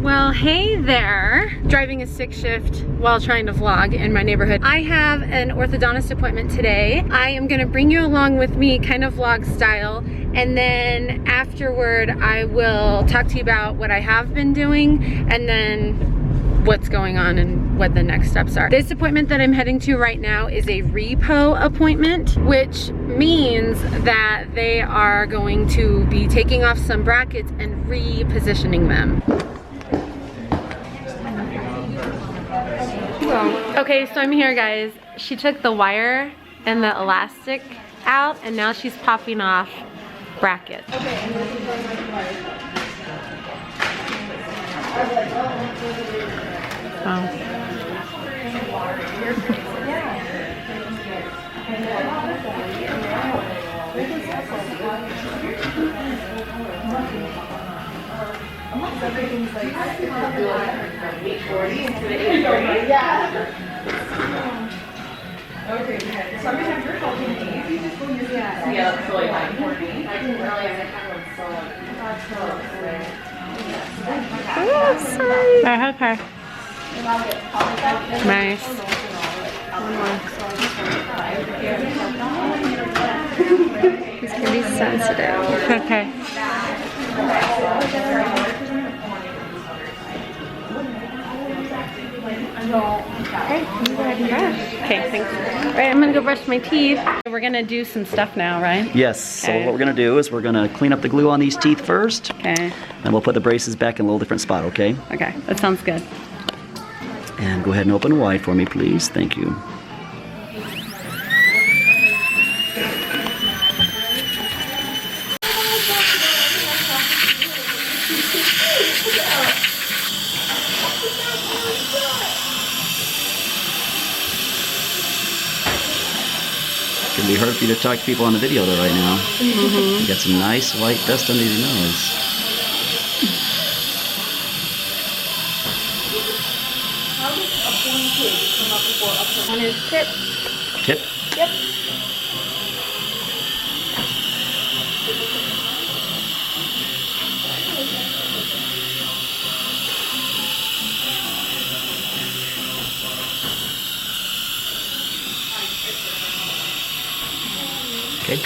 Well, hey there. Driving a stick shift while trying to vlog in my neighborhood. I have an orthodontist appointment today. I am gonna bring you along with me, kind of vlog style, and then afterward I will talk to you about what I have been doing and then what's going on and what the next steps are. This appointment that I'm heading to right now is a repo appointment, which means that they are going to be taking off some brackets and repositioning them. Okay, so I'm here, guys. She took the wire and the elastic out, and now she's popping off brackets. Everything's like 8:40 instead of 8:30. Yeah. Okay, good. Sometimes you're helping me. You just go use that. Yeah, that's really fine for me. I didn't realize Oh, sorry. Okay. Nice. This can be sensitive. Okay. Okay, you go ahead and brush. Okay, thanks. All right, I'm gonna go brush my teeth. We're gonna do some stuff now, right? Yes, Okay. so what we're gonna do is we're gonna clean up the glue on these teeth first. Okay. And we'll put the braces back in a little different spot, okay? Okay, that sounds good. And go ahead and open wide for me, please. Thank you. It's gonna be hard for you to talk to people on the video though right now. You got some nice white dust under your nose. How does a horn pig come up before a On his tip. Tip? Yep. Okay.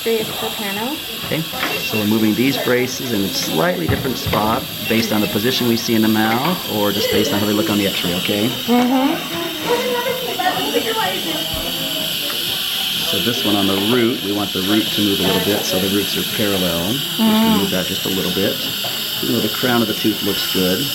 Brace the panel. Okay. So we're moving these braces in a slightly different spot based on the position we see in the mouth or just based on how they look on the x-ray, okay? So this one on the root, we want the root to move a little bit so the roots are parallel. Just move that just a little bit. You know, the crown of the tooth looks good.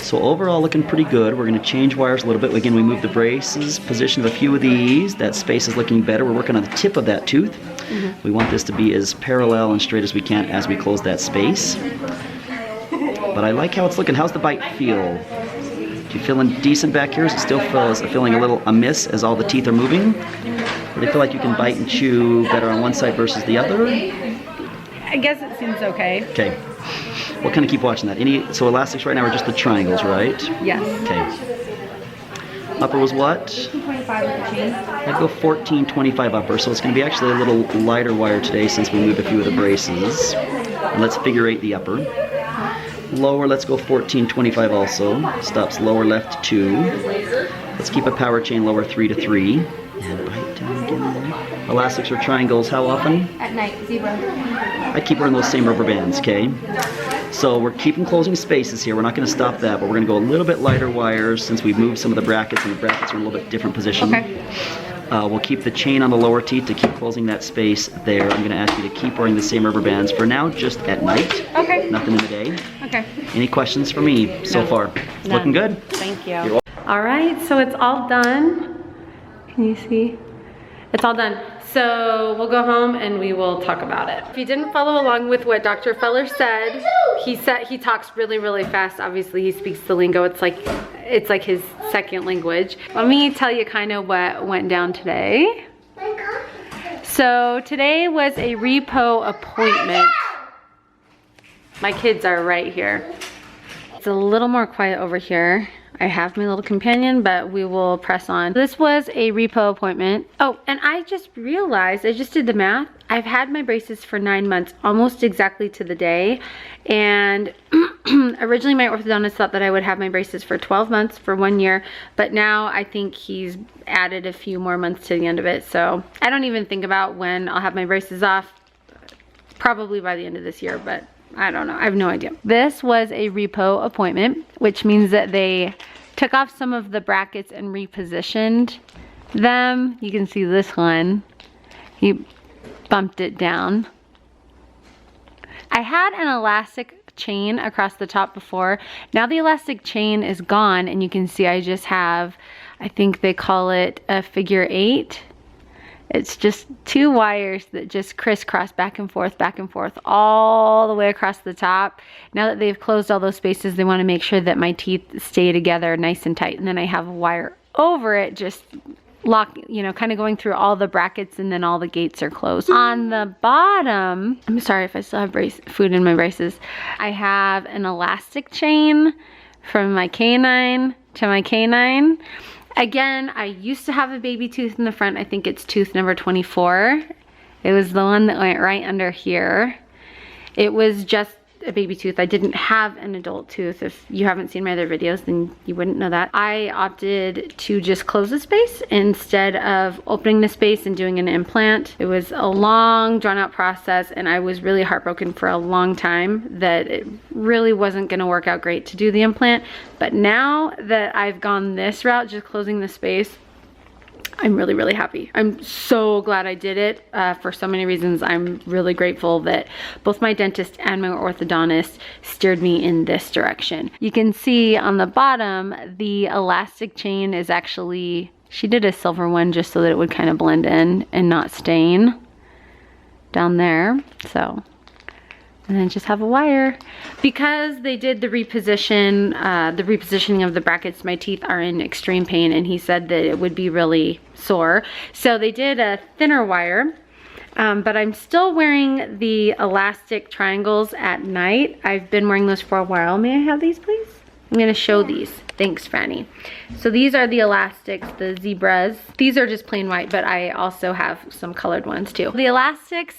So overall looking pretty good. We're going to change wires a little bit. Again, we moved the braces, position of a few of these. That space is looking better. We're working on the tip of that tooth. We want this to be as parallel and straight as we can as we close that space. But I like how it's looking. How's the bite feel? Do you feeling decent back here? Is it still feeling a little amiss as all the teeth are moving? Or do you feel like you can bite and chew better on one side versus the other? I guess it seems okay. Okay. We'll kind of keep watching that. So elastics right now are just the triangles, right? Yes. Okay. Upper was what? 25 with the chain. I'd go 1425 upper, so it's going to be actually a little lighter wire today since we moved a few of the braces. And let's figure 8 the upper. Lower, let's go 1425 also. Stops lower left 2. Let's keep a power chain lower 3 to 3. And bite down again. Elastics or triangles, how often? At night, zebra. I keep wearing those same rubber bands, okay? So we're keeping closing spaces here. We're not going to stop that, but we're going to go a little bit lighter wires since we've moved some of the brackets, and the brackets are in a little bit different position. Okay. We'll keep the chain on the lower teeth to keep closing that space there. I'm going to ask you to keep wearing the same rubber bands for now, just at night. Okay. Nothing in the day. Okay. Any questions for me so far? It's looking good? Thank you. You're welcome. All right, so it's all done. Can you see? It's all done. So we'll go home and we will talk about it. If you didn't follow along with what Dr. Feller said he talks really, really fast. Obviously, he speaks the lingo. It's like his second language. Let me tell you kind of what went down today. So today was a repo appointment. My kids are right here. It's a little more quiet over here. I have my little companion, but we will press on. This was a repo appointment. Oh, and I just realized, I just did the math. I've had my braces for 9 months, almost exactly to the day. And originally my orthodontist thought that I would have my braces for 12 months, for 1 year. But now I think he's added a few more months to the end of it. So I don't even think about when I'll have my braces off. Probably by the end of this year, but I don't know. I have no idea. This was a repo appointment, which means that they took off some of the brackets and repositioned them. You can see this one. He bumped it down. I had an elastic chain across the top before. Now the elastic chain is gone, and you can see I just have, I think they call it a figure 8. It's just 2 wires that just crisscross back and forth all the way across the top. Now that they've closed all those spaces, they want to make sure that my teeth stay together nice and tight. And then I have a wire over it, just lock, you know, kind of going through all the brackets, and then all the gates are closed. On the bottom, I'm sorry if I still have food in my braces, I have an elastic chain from my canine to my canine. Again, I used to have a baby tooth in the front. I think it's tooth number 24. It was the one that went right under here. It was just a baby tooth. I didn't have an adult tooth. If you haven't seen my other videos, then you wouldn't know that. I opted to just close the space instead of opening the space and doing an implant. It was a long, drawn out process, and I was really heartbroken for a long time that it really wasn't gonna work out great to do the implant. But now that I've gone this route, just closing the space, I'm really, really happy. I'm so glad I did it for so many reasons. I'm really grateful that both my dentist and my orthodontist steered me in this direction. You can see on the bottom, the elastic chain is actually, she did a silver one just so that it would kind of blend in and not stain down there. So, and then just have a wire. Because they did the repositioning of the brackets, my teeth are in extreme pain, and he said that it would be really sore. So they did a thinner wire, but I'm still wearing the elastic triangles at night. I've been wearing those for a while. May I have these, please? I'm gonna show these. Thanks, Franny. So these are the elastics, the zebras. These are just plain white, but I also have some colored ones too. The elastics,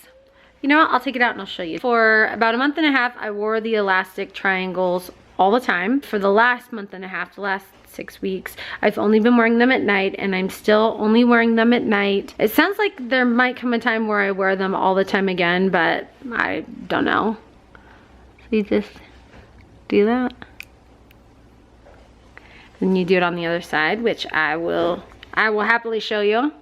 you know what, I'll take it out and I'll show you. For about a month and a half, I wore the elastic triangles all the time. For the last month and a half, the last 6 weeks, I've only been wearing them at night, and I'm still only wearing them at night. It sounds like there might come a time where I wear them all the time again, but I don't know. So you just do that. And you do it on the other side, which I will happily show you.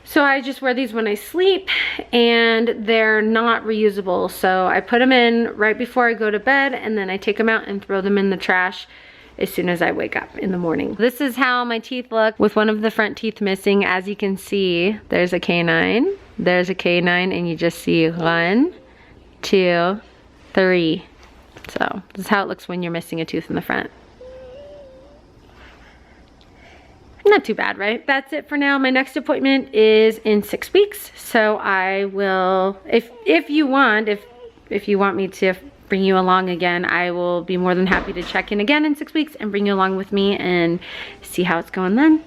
So I just wear these when I sleep, and they're not reusable. So I put them in right before I go to bed, and then I take them out and throw them in the trash as soon as I wake up in the morning. This is how my teeth look with one of the front teeth missing. As you can see, there's a canine, there's a canine, and you just see 1, 2, 3. So this is how it looks when you're missing a tooth in the front. Not too bad, right? That's it for now. My next appointment is in 6 weeks. So I will, if you want me to bring you along again, I will be more than happy to check in again in 6 weeks and bring you along with me and see how it's going then.